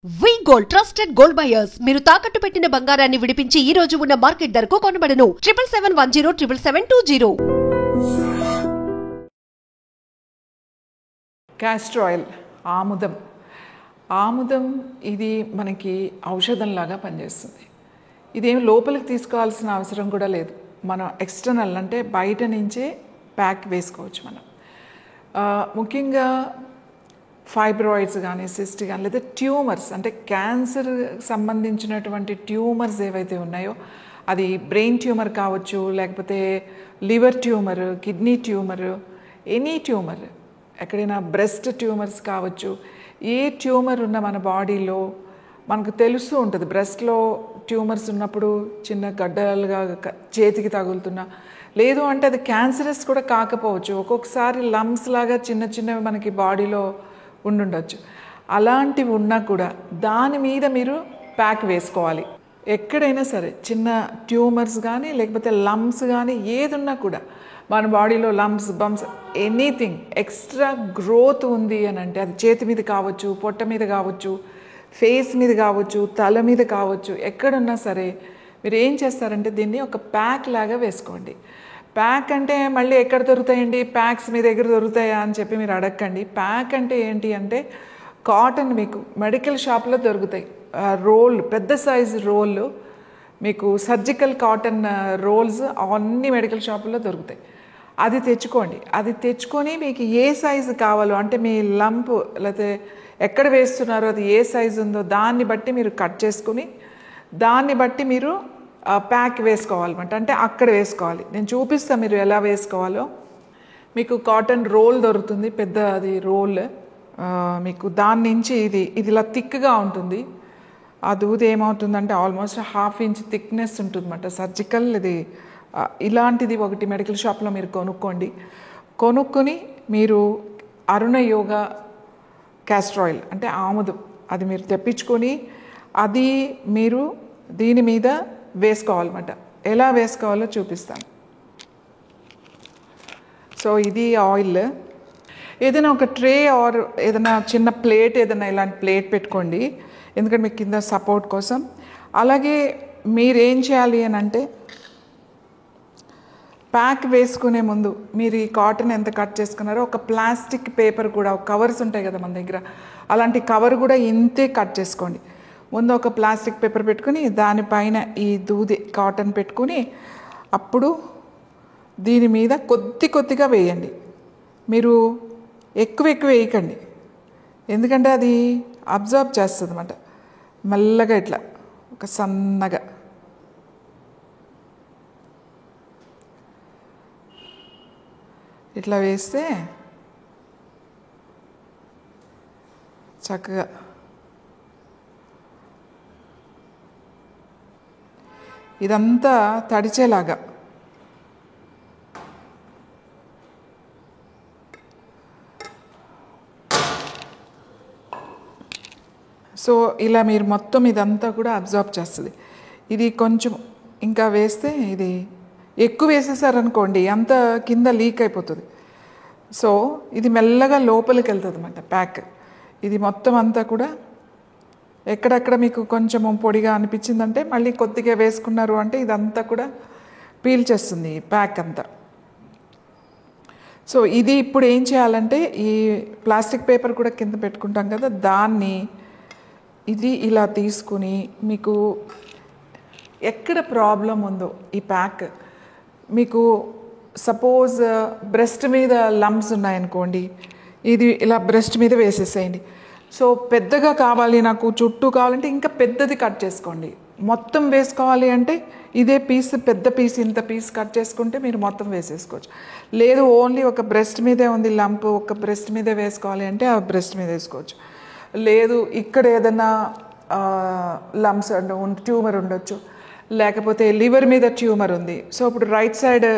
వి gold trusted gold buyers మీరు తాకట్టు పెట్టిన బంగారాన్ని విడిపించి ఈ రోజు ఉన్న మార్కెట్ ధరకు కొనబడను 7771077720. క్యాస్టర్ ఆయిల్ ఆముదం ఇది మనకి ఔషధంలాగా పనిచేస్తుంది. ఇదేం లోపలికి తీసుకోవాల్సిన అవసరం కూడా లేదు. మనం ఎక్స్టర్నల్ అంటే బయట నుంచే ప్యాక్ వేసుకోవచ్చు. మనం ముఖ్యంగా ఫైబ్రాయిడ్స్ కానీ సిస్ట్ కానీ లేదా ట్యూమర్స్ అంటే క్యాన్సర్ సంబంధించినటువంటి ట్యూమర్స్ ఏవైతే ఉన్నాయో, అది బ్రెయిన్ ట్యూమర్ కావచ్చు, లేకపోతే liver tumour, kidney tumour, any tumour, ఎక్కడైనా బ్రెస్ట్ ట్యూమర్స్ కావచ్చు. ఏ ట్యూమర్ ఉన్న మన బాడీలో మనకు తెలుస్తూ ఉంటుంది. బ్రెస్ట్లో ట్యూమర్స్ ఉన్నప్పుడు చిన్న గడ్డలుగా చేతికి తగులుతున్నా, లేదు అంటే అది క్యాన్సరస్ కూడా కాకపోవచ్చు. ఒక్కొక్కసారి లంప్స్ లాగా చిన్న చిన్నవి మనకి బాడీలో ఉండుండొచ్చు. అలాంటివి ఉన్నా కూడా దాని మీద మీరు ప్యాక్ వేసుకోవాలి. ఎక్కడైనా సరే చిన్న ట్యూమర్స్ కానీ లేకపోతే లంప్స్ కానీ ఏది ఉన్నా కూడా మన బాడీలో lumps bumps anything extra growth ఉంది అని అంటే అది చేతి మీద కావచ్చు, పొట్ట మీద కావచ్చు, ఫేస్ మీద కావచ్చు, తల మీద కావచ్చు, ఎక్కడున్నా సరే మీరు ఏం చేస్తారంటే దీన్ని ఒక ప్యాక్ లాగా వేసుకోండి. ప్యాక్ అంటే మళ్ళీ ఎక్కడ దొరుకుతాయండి, ప్యాక్స్ మీ దగ్గర దొరుకుతాయా అని చెప్పి మీరు అడగండి. ప్యాక్ అంటే ఏంటి అంటే కాటన్ మీకు మెడికల్ షాప్లో దొరుకుతాయి. రోల్, పెద్ద సైజు రోల్, మీకు సర్జికల్ కాటన్ రోల్స్ అన్ని మెడికల్ షాపుల్లో దొరుకుతాయి. అది తెచ్చుకోండి. అది తెచ్చుకొని మీకు ఏ సైజు కావాలో అంటే మీ లంప్ లేకపోతే ఎక్కడ వేస్తున్నారో అది ఏ సైజు ఉందో దాన్ని బట్టి మీరు కట్ చేసుకుని దాన్ని బట్టి మీరు ప్యాక్ వేసుకోవాలన్నమాట. అంటే అక్కడ వేసుకోవాలి. నేను చూపిస్తాను మీరు ఎలా వేసుకోవాలో. మీకు కాటన్ రోల్ దొరుకుతుంది, పెద్ద అది రోల్. మీకు దాని నుంచి ఇది ఇలా థిక్గా ఉంటుంది. ఆ దూది ఏమవుతుందంటే ఆల్మోస్ట్ 1/2 ఇంచ్ థిక్నెస్ ఉంటుందన్నమాట. సర్జికల్ ఇది ఇలాంటిది ఒకటి మెడికల్ షాప్లో మీరు కొనుక్కొని మీరు అరుణ యోగా క్యాస్టర్ ఆయిల్ అంటే ఆముదం అది మీరు తెప్పించుకొని అది మీరు దీని మీద వేసుకోవాలన్నమాట. ఎలా వేసుకోవాలో చూపిస్తాను. సో ఇది ఆయిల్. ఏదైనా ఒక ట్రే ఆర్ ఏదైనా చిన్న ప్లేట్, ఏదైనా ఇలాంటి ప్లేట్ పెట్టుకోండి, ఎందుకంటే మీకు కింద సపోర్ట్ కోసం. అలాగే మీరేం చేయాలి అని అంటే ప్యాక్ వేసుకునే ముందు మీరు ఈ కాటన్ ఎంత కట్ చేసుకున్నారో ఒక ప్లాస్టిక్ పేపర్ కూడా, కవర్స్ ఉంటాయి కదా మన దగ్గర, అలాంటి కవర్ కూడా ఇంతే కట్ చేసుకోండి. ముందు ఒక ప్లాస్టిక్ పేపర్ పెట్టుకుని దానిపైన ఈ దూది కాటన్ పెట్టుకుని అప్పుడు దీని మీద కొద్దిగా వేయండి. మీరు ఎక్కువ వేయకండి, ఎందుకంటే అది అబ్జర్వ్ చేస్తుంది అన్నమాట. మెల్లగా ఇట్లా ఒక సన్నగా ఇట్లా వేస్తే చక్కగా ఇదంతా తడిచేలాగా. సో ఇలా మీరు మొత్తం ఇదంతా కూడా అబ్జర్వ్ చేస్తుంది. ఇది కొంచెం ఇంకా వేస్తే, ఇది ఎక్కువ వేసేసారనుకోండి అంత కింద లీక్ అయిపోతుంది. సో ఇది మెల్లగా లోపలికి వెళ్తుంది అన్నమాట ప్యాక్. ఇది మొత్తం అంతా కూడా ఎక్కడెక్కడ మీకు కొంచెం పొడిగా అనిపించిందంటే మళ్ళీ కొద్దిగా వేసుకున్నారు అంటే ఇదంతా కూడా పీల్చేస్తుంది ఈ ప్యాక్ అంతా. సో ఇది ఇప్పుడు ఏం చేయాలంటే ఈ ప్లాస్టిక్ పేపర్ కూడా కింద పెట్టుకుంటాం కదా, దాన్ని ఇది ఇలా తీసుకుని మీకు ఎక్కడ ప్రాబ్లం ఉందో ఈ ప్యాక్, మీకు సపోజ్ బ్రెస్ట్ మీద లంప్స్ ఉన్నాయనుకోండి, ఇది ఇలా బ్రెస్ట్ మీద వేసేసేయండి. సో పెద్దగా కావాలి నాకు, చుట్టూ కావాలంటే ఇంకా పెద్దది కట్ చేసుకోండి. మొత్తం వేసుకోవాలి అంటే ఇదే పీస్, పెద్ద పీస్, ఇంత పీస్ కట్ చేసుకుంటే మీరు మొత్తం వేసేసుకోవచ్చు. లేదు ఓన్లీ ఒక బ్రెస్ట్ మీదే ఉంది లంప్, ఒక బ్రెస్ట్ మీదే వేసుకోవాలి అంటే ఆ బ్రెస్ట్ మీద వేసుకోవచ్చు. లేదు ఇక్కడ ఏదైనా లంప్స్ ట్యూమర్ ఉండొచ్చు, లేకపోతే లివర్ మీద ట్యూమర్ ఉంది. సో ఇప్పుడు రైట్ సైడ్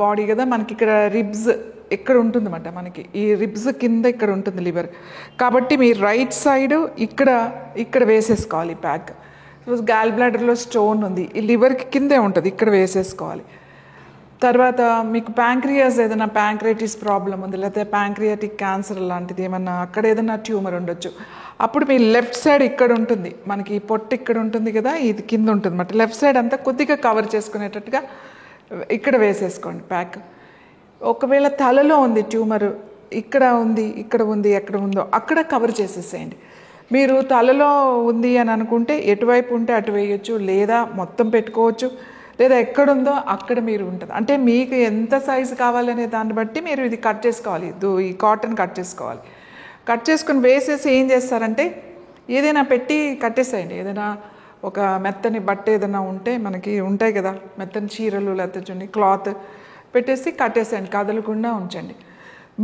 బాడీ కదా మనకి, ఇక్కడ రిబ్స్ ఇక్కడ ఉంటుందన్నమాట. మనకి ఈ రిబ్స్ కింద ఇక్కడ ఉంటుంది లివర్, కాబట్టి మీ రైట్ సైడ్ ఇక్కడ వేసేసుకోవాలి ప్యాక్. గాల్ బ్లాడర్లో స్టోన్ ఉంది, ఈ లివర్కి కిందే ఉంటుంది, ఇక్కడ వేసేసుకోవాలి. తర్వాత మీకు ప్యాంక్రియాస్ ఏదైనా ప్యాంక్రియాటిస్ ప్రాబ్లం ఉంది, లేకపోతే ప్యాంక్రియాటిక్ క్యాన్సర్ లాంటిది ఏమన్నా అక్కడ ఏదైనా ట్యూమర్ ఉండొచ్చు, అప్పుడు మీ లెఫ్ట్ సైడ్ ఇక్కడ ఉంటుంది, మనకి పొట్టు ఇక్కడ ఉంటుంది కదా, ఇది కింద ఉంటుంది అన్నమాట. లెఫ్ట్ సైడ్ అంతా కొద్దిగా కవర్ చేసుకునేటట్టుగా ఇక్కడ వేసేసుకోండి ప్యాక్. ఒకవేళ తలలో ఉంది ట్యూమర్, ఇక్కడ ఉంది, ఇక్కడ ఉంది, ఎక్కడ ఉందో అక్కడ కవర్ చేసేసేయండి. మీరు తలలో ఉంది అని అనుకుంటే ఎటువైపు ఉంటే అటు వేయచ్చు, లేదా మొత్తం పెట్టుకోవచ్చు, లేదా ఎక్కడుందో అక్కడ మీరు ఉంటుంది. అంటే మీకు ఎంత సైజు కావాలనే దాన్ని బట్టి మీరు ఇది కట్ చేసుకోవాలి, ఈ కాటన్ కట్ చేసుకోవాలి. కట్ చేసుకుని వేసేసి ఏం చేస్తారంటే ఏదైనా పెట్టి కట్టేసేయండి. ఏదైనా ఒక మెత్తని బట్ట ఏదైనా ఉంటే మనకి ఉంటాయి కదా, మెత్తని చీరలు లేకపోతే చూడండి క్లాత్ పెట్టేసి కట్టేసేయండి, కదలకుండా ఉంచండి.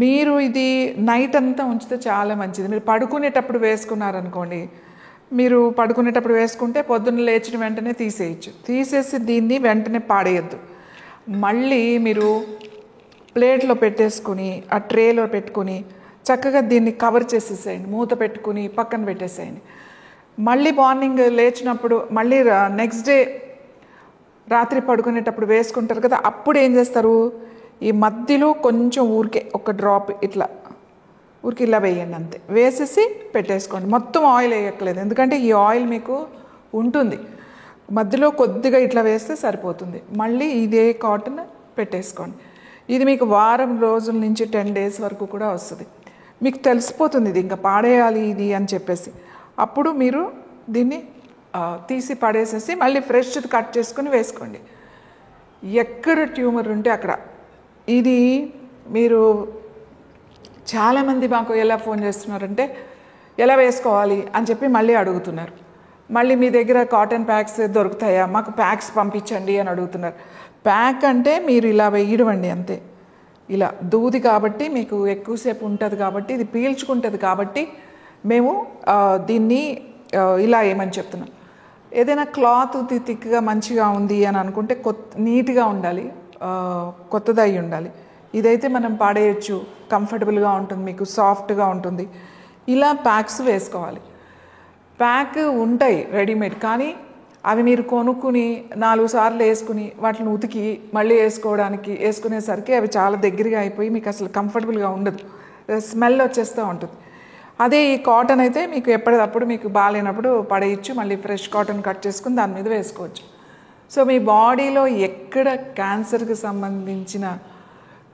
మీరు ఇది నైట్ అంతా ఉంచితే చాలా మంచిది. మీరు పడుకునేటప్పుడు వేసుకున్నారనుకోండి, మీరు పడుకునేటప్పుడు వేసుకుంటే పొద్దున్న లేచిన వెంటనే తీసేయచ్చు. తీసేసి దీన్ని వెంటనే పాడేయద్దు. మళ్ళీ మీరు ప్లేట్లో పెట్టేసుకుని ఆ ట్రేలో పెట్టుకుని చక్కగా దీన్ని కవర్ చేసేసేయండి, మూత పెట్టుకుని పక్కన పెట్టేసేయండి. మళ్ళీ మార్నింగ్ లేచినప్పుడు మళ్ళీ నెక్స్ట్ డే రాత్రి పడుకునేటప్పుడు వేసుకుంటారు కదా, అప్పుడు ఏం చేస్తారు, ఈ మధ్యలో కొంచెం ఊరికే ఒక డ్రాప్ ఇట్లా ఊరికి ఇలా వేయండి, అంతే. వేసేసి పెట్టేసుకోండి. మొత్తం ఆయిల్ వేయక్కలేదు, ఎందుకంటే ఈ ఆయిల్ మీకు ఉంటుంది. మధ్యలో కొద్దిగా ఇట్లా వేస్తే సరిపోతుంది. మళ్ళీ ఇదే కాటన్ పెట్టేసుకోండి. ఇది మీకు వారం రోజుల నుంచి 10 days వరకు కూడా వస్తుంది. మీకు తెలిసిపోతుంది ఇది ఇంకా పాడేయాలి ఇది అని చెప్పేసి. అప్పుడు మీరు దీన్ని తీసి పడేసేసి మళ్ళీ ఫ్రెష్ కట్ చేసుకుని వేసుకోండి. ఎక్కడ ట్యూమర్ ఉంటే అక్కడ. ఇది మీరు చాలామంది మాకు ఎలా ఫోన్ చేస్తున్నారంటే ఎలా వేసుకోవాలి అని చెప్పి మళ్ళీ అడుగుతున్నారు. మళ్ళీ మీ దగ్గర కాటన్ ప్యాక్స్ దొరుకుతాయా, మాకు ప్యాక్స్ పంపించండి అని అడుగుతున్నారు. ప్యాక్ అంటే మీరు ఇలా వేయడమండి అంతే. ఇలా దూది కాబట్టి మీకు ఎక్కువసేపు ఉంటుంది కాబట్టి, ఇది పీల్చుకుంటుంది కాబట్టి మేము దీన్ని ఇలా ఏమని చెప్తున్నాం. ఏదైనా క్లాత్ థిక్గా మంచిగా ఉంది అని అనుకుంటే నీట్గా ఉండాలి, కొత్తది అయి ఉండాలి. ఇదైతే మనం పాడేయచ్చు, కంఫర్టబుల్గా ఉంటుంది, మీకు సాఫ్ట్గా ఉంటుంది. ఇలా ప్యాక్స్ వేసుకోవాలి. ప్యాక్ ఉంటాయి రెడీమేడ్, కానీ అవి మీరు కొనుక్కుని 4 సార్లు వేసుకుని వాటిని ఉతికి మళ్ళీ వేసుకునేసరికి అవి చాలా దగ్గరగా అయిపోయి మీకు అసలు కంఫర్టబుల్గా ఉండదు, స్మెల్ వచ్చేస్తూ ఉంటుంది. అదే ఈ కాటన్ అయితే మీకు ఎప్పటికప్పుడు మీకు బాగాలేనప్పుడు పడేయచ్చు, మళ్ళీ ఫ్రెష్ కాటన్ కట్ చేసుకుని దాని మీద వేసుకోవచ్చు. సో మీ బాడీలో ఎక్కడ క్యాన్సర్కి సంబంధించిన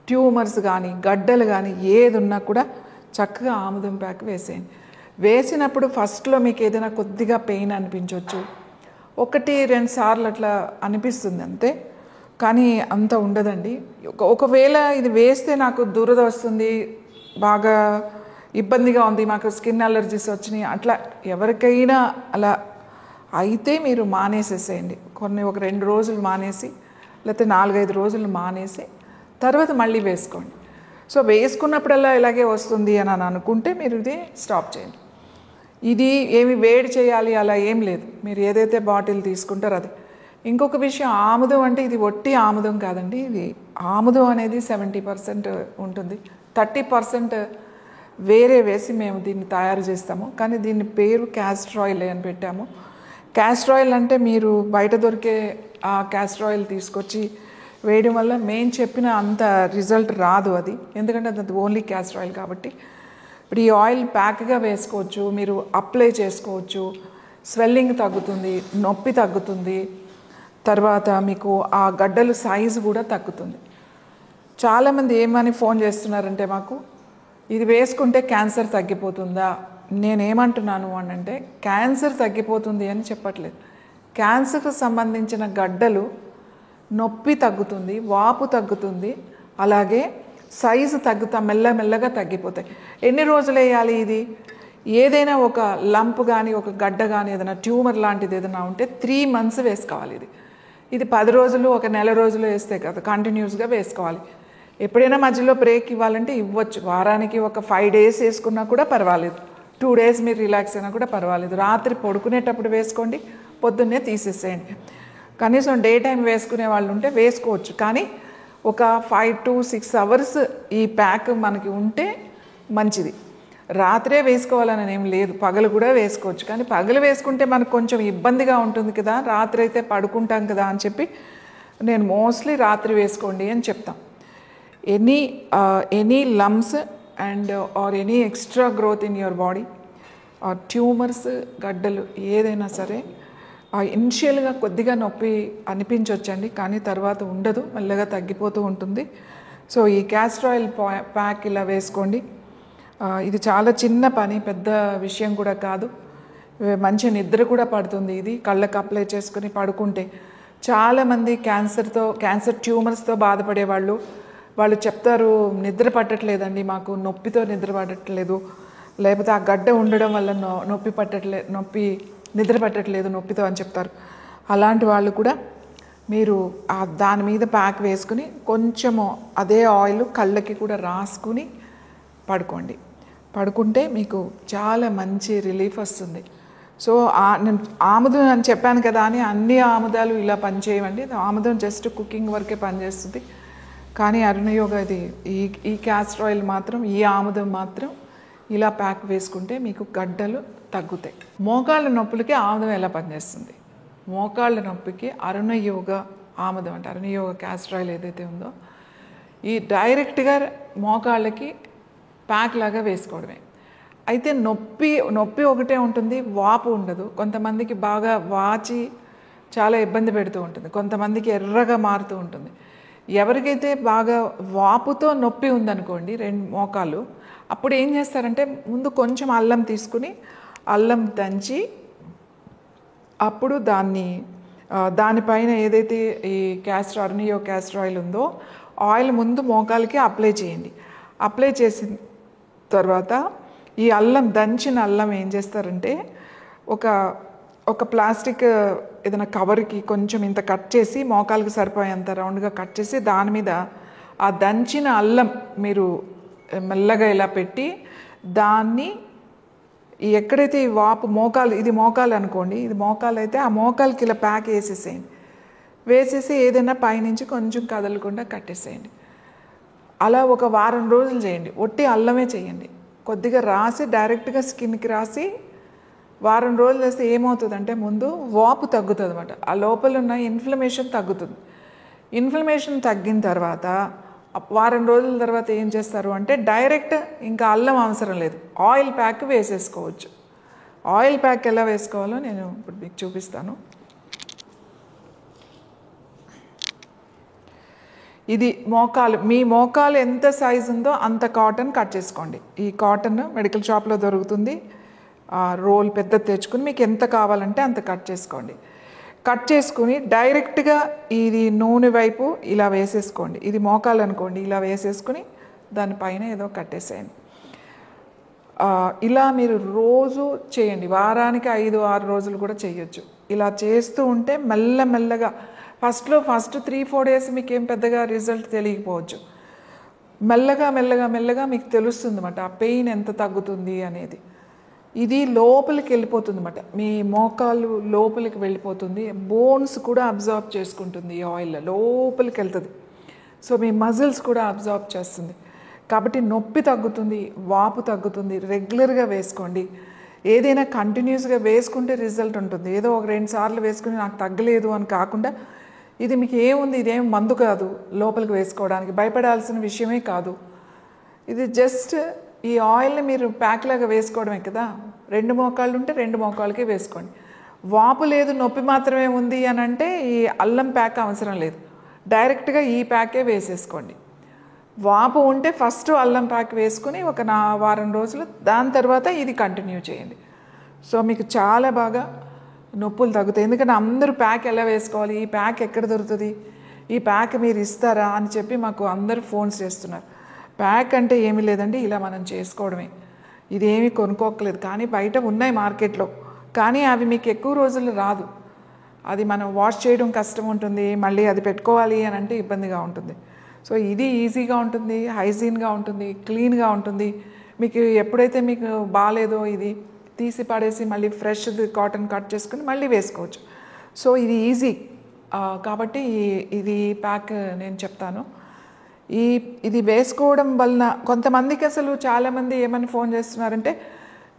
ట్యూమర్స్ కానీ గడ్డలు కానీ ఏది ఉన్నా కూడా చక్కగా ఆముదం ప్యాక్ వేసేయండి. వేసినప్పుడు ఫస్ట్లో మీకు ఏదైనా కొద్దిగా పెయిన్ అనిపించవచ్చు, 1-2 సార్లు అట్లా అనిపిస్తుంది అంతే, కానీ అంత ఉండదండి. ఒకవేళ ఇది వేస్తే నాకు దురద వస్తుంది, బాగా ఇబ్బందిగా ఉంది, మాకు స్కిన్ అలర్జీస్ వచ్చినాయి, అట్లా ఎవరికైనా అలా అయితే మీరు మానేసేసేయండి. ఒక 2 రోజులు మానేసి లేకపోతే 4-5 రోజులు మానేసి తర్వాత మళ్ళీ వేసుకోండి. సో వేసుకున్నప్పుడల్లా ఇలాగే వస్తుంది అని అనుకుంటే మీరు ఇది స్టాప్ చేయండి. ఇది ఏమి వేడి చేయాలి అలా ఏం లేదు, మీరు ఏదైతే బాటిల్ తీసుకుంటారో అది. ఇంకొక విషయం, ఆముదం అంటే ఇది ఒట్టి ఆముదం కాదండి. ఇది ఆముదం అనేది 70% ఉంటుంది, 30% వేరే వేసి మేము దీన్ని తయారు చేస్తాము. కానీ దీని పేరు క్యాస్టర్ ఆయిల్ అని పెట్టాము. క్యాస్టర్ ఆయిల్ అంటే మీరు బయట దొరికే ఆ క్యాస్టర్ ఆయిల్ తీసుకొచ్చి వేయడం వల్ల మేము చెప్పిన అంత రిజల్ట్ రాదు అది, ఎందుకంటే అది ఓన్లీ క్యాస్టర్ ఆయిల్ కాబట్టి. ఇప్పుడు ఈ ఆయిల్ ప్యాక్గా వేసుకోవచ్చు, మీరు అప్లై చేసుకోవచ్చు, స్వెల్లింగ్ తగ్గుతుంది, నొప్పి తగ్గుతుంది, తర్వాత మీకు ఆ గడ్డలు సైజు కూడా తగ్గుతుంది. చాలామంది ఏమని ఫోన్ చేస్తున్నారంటే మాకు ఇది వేసుకుంటే క్యాన్సర్ తగ్గిపోతుందా. నేనేమంటున్నాను అని అంటే క్యాన్సర్ తగ్గిపోతుంది అని చెప్పట్లేదు. క్యాన్సర్కి సంబంధించిన గడ్డలు నొప్పి తగ్గుతుంది, వాపు తగ్గుతుంది, అలాగే సైజు మెల్లమెల్లగా తగ్గిపోతాయి. ఎన్ని రోజులు వేయాలి ఇది? ఏదైనా ఒక లంప్ కానీ ఒక గడ్డ కానీ ఏదైనా ట్యూమర్ లాంటిది ఏదైనా ఉంటే 3 months వేసుకోవాలి. ఇది 10 రోజులు 1 నెల రోజులు వేస్తే కదా, కంటిన్యూస్గా వేసుకోవాలి. ఎప్పుడైనా మధ్యలో బ్రేక్ ఇవ్వాలంటే ఇవ్వచ్చు. వారానికి ఒక 5 days వేసుకున్నా కూడా పర్వాలేదు, 2 days మీరు రిలాక్స్ అయినా కూడా పర్వాలేదు. రాత్రి పడుకునేటప్పుడు వేసుకోండి, పొద్దున్నే తీసేసేయండి. కనీసం డే టైం వేసుకునే వాళ్ళు ఉంటే వేసుకోవచ్చు, కానీ ఒక 5 to 6 hours ఈ ప్యాక్ మనకి ఉంటే మంచిది. రాత్రే వేసుకోవాలని ఏం లేదు, పగలు కూడా వేసుకోవచ్చు. కానీ పగలు వేసుకుంటే మనకు కొంచెం ఇబ్బందిగా ఉంటుంది కదా, రాత్రి అయితే పడుకుంటాం కదా అని చెప్పి నేను మోస్ట్లీ రాత్రి వేసుకోండి అని చెప్తాం. Any lumps and or any extra growth in your body tumours, గడ్డలు ఏదైనా సరే ఇనిషియల్గా కొద్దిగా నొప్పి అనిపించవచ్చండి, కానీ తర్వాత ఉండదు, మెల్లగా తగ్గిపోతూ ఉంటుంది. సో ఈ క్యాస్టర్ ఆయిల్ ప్యాక్ ఇలా వేసుకోండి. ఇది చాలా చిన్న పని, పెద్ద విషయం కూడా కాదు. మంచి నిద్ర కూడా పడుతుంది. ఇది కళ్ళకు అప్లై చేసుకుని పడుకుంటే చాలామంది క్యాన్సర్ ట్యూమర్స్తో బాధపడేవాళ్ళు వాళ్ళు చెప్తారు, నిద్ర పట్టట్లేదండి, మాకు నొప్పితో నిద్ర పట్టట్లేదు, లేకపోతే ఆ గడ్డ ఉండడం వల్ల నిద్ర పట్టట్లేదు నొప్పితో అని చెప్తారు. అలాంటి వాళ్ళు కూడా మీరు దాని మీద ప్యాక్ వేసుకుని కొంచెము అదే ఆయిల్ కళ్ళకి కూడా రాసుకుని పడుకుంటే మీకు చాలా మంచి రిలీఫ్ వస్తుంది. సో నేను ఆముదం అని చెప్పాను కదా అని అన్ని ఆముదాలు ఇలా పనిచేయవండి. ఆముదం జస్ట్ కుకింగ్ వరకే పనిచేస్తుంది. కానీ అరుణయోగ ఇది ఈ క్యాస్టర్ ఆయిల్ మాత్రం, ఈ ఆముదం మాత్రం ఇలా ప్యాక్ వేసుకుంటే మీకు గడ్డలు తగ్గుతాయి. మోకాళ్ళ నొప్పులకి ఆముదం ఎలా పనిచేస్తుంది? మోకాళ్ళ నొప్పికి అరుణయోగ ఆముదం అంటే అరుణయోగ క్యాస్టర్ ఆయిల్ ఏదైతే ఉందో ఈ డైరెక్ట్గా మోకాళ్ళకి ప్యాక్ లాగా వేసుకోవడమే. అయితే నొప్పి ఒకటే ఉంటుంది, వాపు ఉండదు. కొంతమందికి బాగా వాచి చాలా ఇబ్బంది పెడుతూ ఉంటుంది, కొంతమందికి ఎర్రగా మారుతూ ఉంటుంది. ఎవరికైతే బాగా వాపుతో నొప్పి ఉందనుకోండి 2 మోకాలు, అప్పుడు ఏం చేస్తారంటే ముందు కొంచెం అల్లం తీసుకుని అల్లం దంచి అప్పుడు దానిపైన ఏదైతే ఈ అరుణయోగ క్యాస్టర్ ఆయిల్ ఉందో ఆయిల్ ముందు మోకాలకి అప్లై చేయండి. అప్లై చేసిన తర్వాత ఈ దంచిన అల్లం ఏం చేస్తారంటే ఒక ప్లాస్టిక్ ఏదైనా కవర్కి కొంచెం ఇంత కట్ చేసి మోకాలకి సరిపోయేంత రౌండ్గా కట్ చేసి దాని మీద ఆ దంచిన అల్లం మీరు మెల్లగా ఇలా పెట్టి దాన్ని ఎక్కడైతే ఈ వాపు ఇది మోకాలు అనుకోండి, ఇది మోకాలు అయితే ఆ మోకాలకి ఇలా ప్యాక్ వేసేసి ఏదైనా పైనుంచి కొంచెం కదలకుండా కట్టేసేయండి. అలా ఒక వారం రోజులు చేయండి. ఒట్టి అల్లమే చేయండి. కొద్దిగా రాసి డైరెక్ట్గా స్కిన్కి రాసి వారం రోజులు వేస్తే ఏమవుతుందంటే ముందు వాపు తగ్గుతుంది అన్నమాట. ఆ లోపల ఉన్న ఇన్ఫ్లమేషన్ తగ్గుతుంది. ఇన్ఫ్లమేషన్ తగ్గిన తర్వాత వారం రోజుల తర్వాత ఏం చేస్తారు అంటే డైరెక్ట్ ఇంకా అల్లం అవసరం లేదు, ఆయిల్ ప్యాక్ వేసేసుకోవచ్చు. ఆయిల్ ప్యాక్ ఎలా వేసుకోవాలో నేను ఇప్పుడు మీకు చూపిస్తాను. ఇది మీ మోకాలు ఎంత సైజు ఉందో అంత కాటన్ కట్ చేసుకోండి. ఈ కాటన్ మెడికల్ షాప్లో దొరుకుతుంది. రోల్ పెద్ద తెచ్చుకుని మీకు ఎంత కావాలంటే అంత కట్ చేసుకోండి. కట్ చేసుకుని డైరెక్ట్గా ఇది నూనె వైపు ఇలా వేసేసుకోండి. ఇది మోకాలు అనుకోండి, ఇలా వేసేసుకుని దానిపైన ఏదో కట్టేసేయండి. ఇలా మీరు రోజు చేయండి. వారానికి 5-6 రోజులు కూడా చేయొచ్చు. ఇలా చేస్తూ ఉంటే మెల్లమెల్లగా ఫస్ట్ 3-4 డేస్ మీకు ఏం పెద్దగా రిజల్ట్ తెలియకపోవచ్చు. మెల్లగా మీకు తెలుస్తుంది అన్నమాట ఆ పెయిన్ ఎంత తగ్గుతుంది అనేది. ఇది లోపలికి వెళ్ళిపోతుంది అన్నమాట, మీ మోకాలు లోపలికి వెళ్ళిపోతుంది. బోన్స్ కూడా అబ్జార్బ్ చేసుకుంటుంది, ఈ ఆయిల్ లోపలికి వెళ్తుంది. సో మీ మజిల్స్ కూడా అబ్జార్బ్ చేస్తుంది కాబట్టి నొప్పి తగ్గుతుంది, వాపు తగ్గుతుంది. రెగ్యులర్గా వేసుకోండి. ఏదైనా కంటిన్యూస్గా వేసుకుంటే రిజల్ట్ ఉంటుంది. ఏదో 1-2 సార్లు వేసుకుని నాకు తగ్గలేదు అని కాకుండా ఇది మీకు ఏముంది, ఇదేం మందు కాదు, లోపలికి వేసుకోవడానికి భయపడాల్సిన విషయమే కాదు. ఇది జస్ట్ ఈ ఆయిల్ని మీరు ప్యాక్ లాగా వేసుకోవడమే కదా. 2 మోకాళ్ళు ఉంటే 2 మోకాళ్ళకే వేసుకోండి. వాపు లేదు, నొప్పి మాత్రమే ఉంది అని అంటే ఈ అల్లం ప్యాక్ అవసరం లేదు, డైరెక్ట్గా ఈ ప్యాకే వేసేసుకోండి. వాపు ఉంటే ఫస్ట్ అల్లం ప్యాక్ వేసుకుని ఒక వారం రోజులు, దాని తర్వాత ఇది కంటిన్యూ చేయండి. సో మీకు చాలా బాగా నొప్పులు తగ్గుతాయి. ఎందుకంటే అందరూ ప్యాక్ ఎలా వేసుకోవాలి, ఈ ప్యాక్ ఎక్కడ దొరుకుతుంది, ఈ ప్యాక్ మీరు ఇస్తారా అని చెప్పి మాకు అందరూ ఫోన్స్ చేస్తున్నారు. ప్యాక్ అంటే ఏమీ లేదండి, ఇలా మనం చేసుకోవడమే. ఇదేమీ కొనుక్కోకలేదు. కానీ బయట ఉన్నాయి మార్కెట్లో, కానీ అవి మీకు ఎక్కువ రోజులు రాదు. అది మనం వాష్ చేయడం కష్టం ఉంటుంది, మళ్ళీ అది పెట్టుకోవాలి అని అంటే ఇబ్బందిగా ఉంటుంది. సో ఇది ఈజీగా ఉంటుంది, హైజీన్గా ఉంటుంది, క్లీన్గా ఉంటుంది. మీకు ఎప్పుడైతే మీకు బాగాలేదో ఇది తీసి పడేసి మళ్ళీ ఫ్రెష్ కాటన్ కట్ చేసుకుని మళ్ళీ వేసుకోవచ్చు. సో ఇది ఈజీ కాబట్టి ఇది ప్యాక్ నేను చెప్తాను. ఇది వేసుకోవడం వలన కొంతమందికి అసలు చాలామంది ఏమని ఫోన్ చేస్తున్నారంటే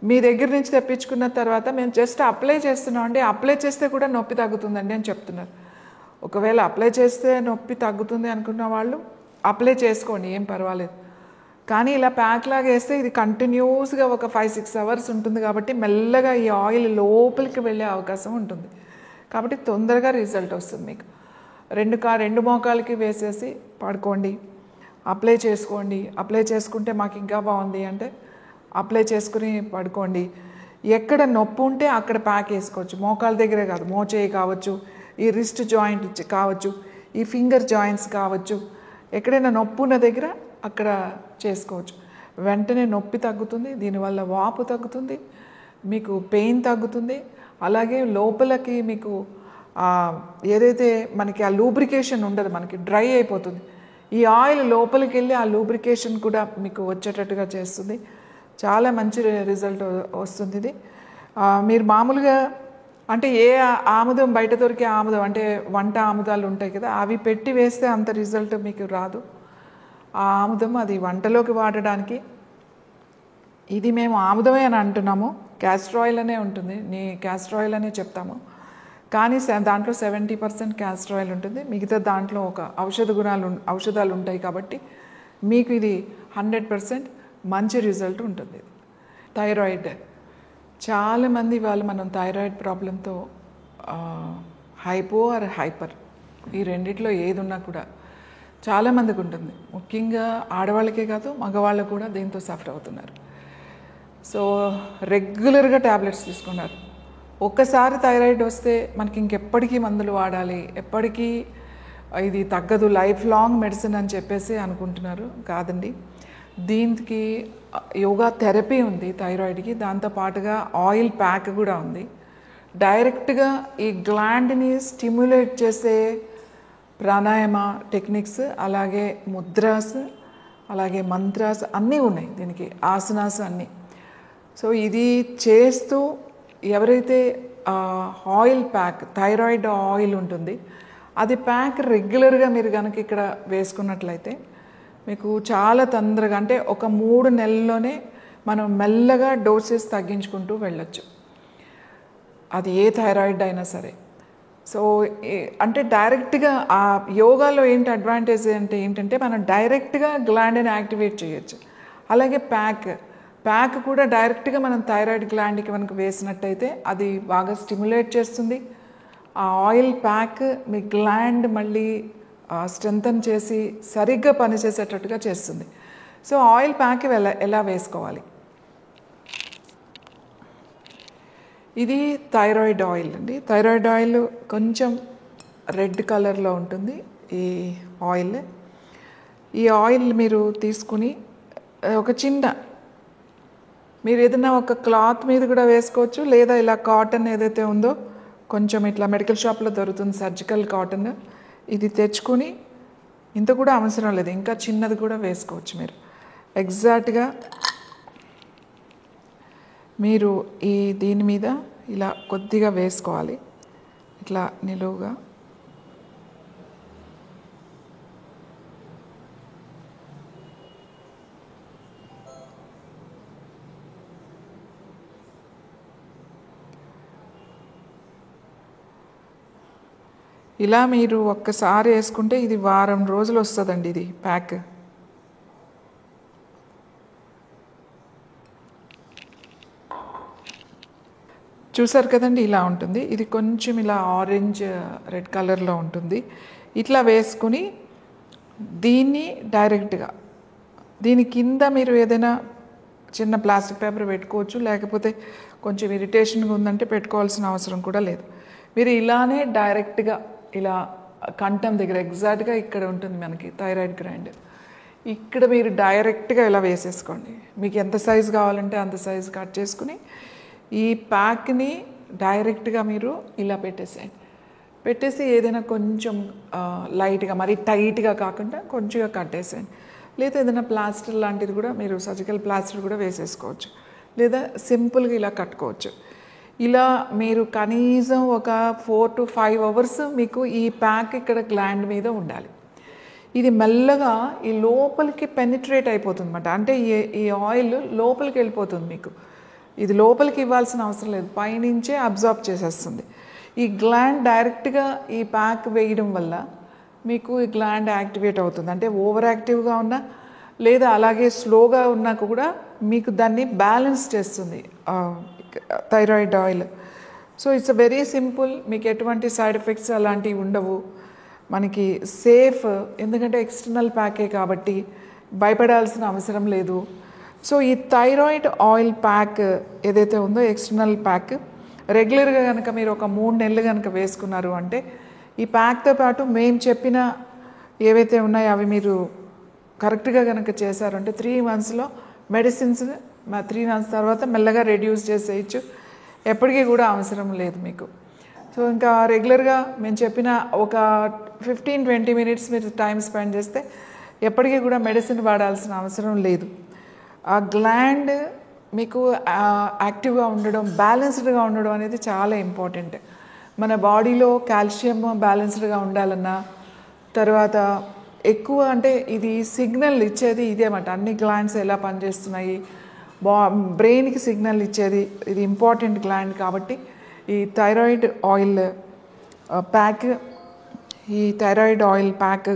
మీ దగ్గర నుంచి తెప్పించుకున్న తర్వాత మేము జస్ట్ అప్లై చేస్తున్నాం అండి, అప్లై చేస్తే కూడా నొప్పి తగ్గుతుందండి అని చెప్తున్నారు. ఒకవేళ అప్లై చేస్తే నొప్పి తగ్గుతుంది అనుకున్న వాళ్ళు అప్లై చేసుకోండి, ఏం పర్వాలేదు. కానీ ఇలా ప్యాక్ లాగా వేస్తే ఇది కంటిన్యూస్గా ఒక 5-6 అవర్స్ ఉంటుంది కాబట్టి మెల్లగా ఈ ఆయిల్ లోపలికి వెళ్ళే అవకాశం ఉంటుంది. కాబట్టి తొందరగా రిజల్ట్ వస్తుంది మీకు. రెండు మోకాలకి వేసేసి పడుకోండి, అప్లై చేసుకోండి. అప్లై చేసుకుంటే మాకు ఇంకా బాగుంది అంటే అప్లై చేసుకుని పడుకోండి. ఎక్కడ నొప్పి ఉంటే అక్కడ ప్యాక్ వేసుకోవచ్చు. మోకాల దగ్గరే కాదు, మోచేయి కావచ్చు, ఈ రిస్ట్ జాయింట్ కావచ్చు, ఈ ఫింగర్ జాయింట్స్ కావచ్చు. ఎక్కడైనా నొప్పి ఉన్న దగ్గర అక్కడ చేసుకోవచ్చు. వెంటనే నొప్పి తగ్గుతుంది, దీనివల్ల వాపు తగ్గుతుంది, మీకు పెయిన్ తగ్గుతుంది. అలాగే లోపలికి మీకు ఏదైతే మనకి ఆ లూబ్రికేషన్ ఉండదు, మనకి డ్రై అయిపోతుంది. ఈ ఆయిల్ లోపలికి వెళ్ళి ఆ లూబ్రికేషన్ కూడా మీకు వచ్చేటట్టుగా చేస్తుంది. చాలా మంచి రిజల్ట్ వస్తుంది ఇది. మీరు మామూలుగా అంటే ఏ ఆముదం బయట దొరికే ఆముదం అంటే వంట ఆముదాలు ఉంటాయి కదా, అవి పెట్టి వేస్తే అంత రిజల్ట్ మీకు రాదు. ఆ ఆముదం అది వంటలోకి వాడడానికి. ఇది మేము ఆముదమే అని అంటున్నాము, క్యాస్టర్ ఆయిల్ అనే ఉంటుంది, క్యాస్టర్ ఆయిల్ అనే చెప్తాము. కానీ దాంట్లో 70% క్యాస్టర్ ఆయిల్ ఉంటుంది, మిగతా దాంట్లో ఒక ఔషధాలు ఉంటాయి. కాబట్టి మీకు ఇది 100% మంచి రిజల్ట్ ఉంటుంది. థైరాయిడ్ చాలామంది మనం థైరాయిడ్ ప్రాబ్లంతో హైపో ఆర్ హైపర్ ఈ రెండిట్లో ఏది ఉన్నా కూడా చాలామందికి ఉంటుంది. ముఖ్యంగా ఆడవాళ్ళకే కాదు, మగవాళ్ళు కూడా దీంతో సఫర్ అవుతున్నారు. సో రెగ్యులర్గా ట్యాబ్లెట్స్ తీసుకున్నారు. ఒక్కసారి థైరాయిడ్ వస్తే మనకి ఇంకెప్పటికీ మందులు వాడాలి, ఎప్పటికీ ఇది తగ్గదు, లైఫ్ లాంగ్ మెడిసిన్ అని చెప్పేసి అనుకుంటున్నారు. కాదండి, దీనికి యోగా థెరపీ ఉంది థైరాయిడ్కి, దాంతోపాటుగా ఆయిల్ ప్యాక్ కూడా ఉంది. డైరెక్ట్గా ఈ గ్లాండ్ని స్టిమ్యులేట్ చేసే ప్రాణాయామ టెక్నిక్స్, అలాగే ముద్రాస్, అలాగే మంత్రాస్ అన్నీ ఉన్నాయి దీనికి, ఆసనాస్ అన్నీ. సో ఇది చేస్తూ ఎవరైతే ఆయిల్ ప్యాక్, థైరాయిడ్ ఆయిల్ ఉంటుంది, అది ప్యాక్ రెగ్యులర్గా మీరు కనుక ఇక్కడ వేసుకున్నట్లయితే మీకు చాలా తొందరగా, అంటే ఒక 3 నెలల్లోనే మనం మెల్లగా డోసెస్ తగ్గించుకుంటూ వెళ్ళొచ్చు, అది ఏ థైరాయిడ్ అయినా సరే. సో అంటే డైరెక్ట్గా ఆ యోగాలో ఏంటి అడ్వాంటేజ్ అంటే ఏంటంటే మనం డైరెక్ట్గా గ్లాండ్ని యాక్టివేట్ చేయొచ్చు. అలాగే ప్యాక్ కూడా డైరెక్ట్గా మనం థైరాయిడ్ గ్లాండ్కి మనకు వేసినట్టయితే అది బాగా స్టిమ్యులేట్ చేస్తుంది. ఆ ఆయిల్ ప్యాక్ మీ గ్లాండ్ మళ్ళీ స్ట్రెంథన్ చేసి సరిగ్గా పనిచేసేటట్టుగా చేస్తుంది. సో ఆయిల్ ప్యాక్ ఎలా వేసుకోవాలి? ఇది థైరాయిడ్ ఆయిల్ అండి. థైరాయిడ్ ఆయిల్ కొంచెం రెడ్ కలర్లో ఉంటుంది ఈ ఆయిల్. ఈ ఆయిల్ మీరు తీసుకుని ఒక మీరు ఏదైనా ఒక క్లాత్ మీద కూడా వేసుకోవచ్చు, లేదా ఇలా కాటన్ ఏదైతే ఉందో కొంచెం ఇట్లా మెడికల్ షాప్లో దొరుకుతుంది సర్జికల్ కాటన్, ఇది తెచ్చుకొని, ఇంత కూడా అవసరం లేదు, ఇంకా చిన్నది కూడా వేసుకోవచ్చు మీరు. ఎగ్జాక్ట్గా మీరు దీని మీద ఇలా కొద్దిగా వేసుకోవాలి, ఇట్లా నిలువుగా. ఇలా మీరు ఒక్కసారి వేసుకుంటే ఇది వారం రోజులు వస్తుందండి ఇది ప్యాక్. చూసారు కదండి, ఇలా ఉంటుంది. ఇది కొంచెం ఇలా ఆరెంజ్ రెడ్ కలర్లో ఉంటుంది. ఇట్లా వేసుకుని దీన్ని డైరెక్ట్గా దీని కింద మీరు ఏదైనా చిన్న ప్లాస్టిక్ పేపర్ పెట్టుకోవచ్చు, లేకపోతే కొంచెం ఇరిటేషన్గా ఉందంటే పెట్టుకోవాల్సిన అవసరం కూడా లేదు. మీరు ఇలానే డైరెక్ట్గా ఇలా కంఠం దగ్గర ఎగ్జాక్ట్గా ఇక్కడ ఉంటుంది మనకి థైరాయిడ్ గ్లాండ్, ఇక్కడ మీరు డైరెక్ట్గా ఇలా వేసేసుకోండి. మీకు ఎంత సైజు కావాలంటే అంత సైజు కట్ చేసుకుని ఈ ప్యాక్ని డైరెక్ట్గా మీరు ఇలా పెట్టేసి ఏదైనా కొంచెం లైట్గా, మరీ టైట్గా కాకుండా కొంచెంగా కట్టేసేయండి. లేదా ఏదైనా ప్లాస్టర్ లాంటిది కూడా మీరు సర్జికల్ ప్లాస్టర్ కూడా వేసేసుకోవచ్చు, లేదా సింపుల్గా ఇలా కట్టుకోవచ్చు. ఇలా మీరు కనీసం ఒక 4 to 5 అవర్స్ మీకు ఈ ప్యాక్ ఇక్కడ గ్లాండ్ మీద ఉండాలి. ఇది మెల్లగా ఈ లోపలికి పెనిట్రేట్ అయిపోతుంది అన్నమాట. అంటే ఈ ఆయిల్ లోపలికి వెళ్ళిపోతుంది మీకు. ఇది లోపలికి ఇవ్వాల్సిన అవసరం లేదు, పైనుంచే అబ్జార్బ్ చేసేస్తుంది. ఈ గ్లాండ్ డైరెక్ట్గా ఈ ప్యాక్ వేయడం వల్ల మీకు ఈ గ్లాండ్ యాక్టివేట్ అవుతుంది. అంటే ఓవర్ యాక్టివ్గా ఉన్న లేదా అలాగే స్లోగా ఉన్నా కూడా మీకు దాన్ని బ్యాలెన్స్ చేస్తుంది thyroid oil. So it's very simple, మీకు ఎటువంటి సైడ్ ఎఫెక్ట్స్ అలాంటివి ఉండవు, మనకి సేఫ్, ఎందుకంటే ఎక్స్టర్నల్ ప్యాకే కాబట్టి భయపడాల్సిన అవసరం లేదు. సో ఈ థైరాయిడ్ ఆయిల్ ప్యాక్ ఏదైతే ఉందో ఎక్స్టర్నల్ ప్యాక్ రెగ్యులర్గా కనుక మీరు ఒక 3 నెలలు కనుక వేసుకున్నారు అంటే ఈ ప్యాక్తో పాటు మేము చెప్పిన ఏవైతే ఉన్నాయో అవి మీరు కరెక్ట్గా కనుక చేశారంటే 3 మంత్స్లో మెడిసిన్స్ 3 మంత్స్ తర్వాత మెల్లగా రెడ్యూస్ చేసేయచ్చు, ఎప్పటికీ కూడా అవసరం లేదు మీకు. సో ఇంకా రెగ్యులర్గా మేము చెప్పిన ఒక 15-20 మినిట్స్ మీరు టైం స్పెండ్ చేస్తే ఎప్పటికీ కూడా మెడిసిన్ వాడాల్సిన అవసరం లేదు. ఆ గ్లాండ్ మీకు యాక్టివ్గా ఉండడం, బ్యాలెన్స్డ్గా ఉండడం అనేది చాలా ఇంపార్టెంట్. మన బాడీలో కాల్షియం బ్యాలెన్స్డ్గా ఉండాలన్నా, తర్వాత ఎక్కువ అంటే ఇది సిగ్నల్ ఇచ్చేది ఇదేమాట, అన్ని గ్లాండ్స్ ఎలా పనిచేస్తున్నాయి, బ్రెయిన్కి సిగ్నల్ ఇచ్చేది ఇది ఇంపార్టెంట్ గ్లాండ్. కాబట్టి ఈ థైరాయిడ్ ఆయిల్ ప్యాక్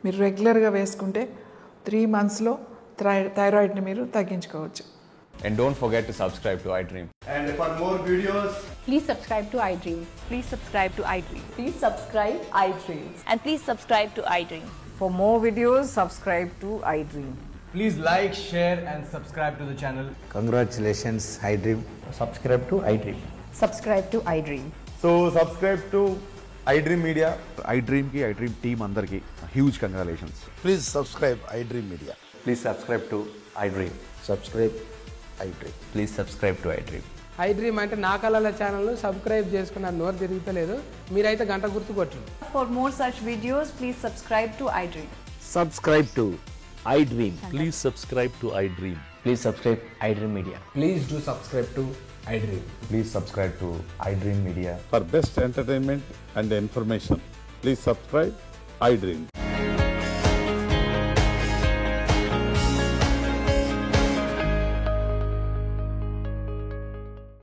మీరు రెగ్యులర్గా వేసుకుంటే 3 మంత్స్లో థైరాయిడ్ని మీరు తగ్గించుకోవచ్చు. And don't forget to subscribe to iDream. And for more videos, Please subscribe to iDream. Please subscribe to iDream. Please subscribe iDream. And please subscribe to iDream. For more videos, subscribe to iDream. please like, share and subscribe to the channel. Congratulations, iDream. Subscribe to iDream. Subscribe to iDream. So subscribe to iDream Media. iDream ki iDream team అందరికి huge congratulations. Please subscribe iDream Media. Please subscribe to iDream. Subscribe iDream. Please subscribe to iDream. iDream అంటే నా కళల ఛానల్ను subscribe చేసుకున్నారు, నోరు తిరుగుతలేదు, మీరైతే గంట గుర్తు కొట్టండి. For more such videos, please subscribe to iDream. Subscribe to iDream. Please subscribe to iDream. Please subscribe iDream Media. Please do subscribe to iDream. Please subscribe to iDream Media. For best entertainment and information, please subscribe iDream.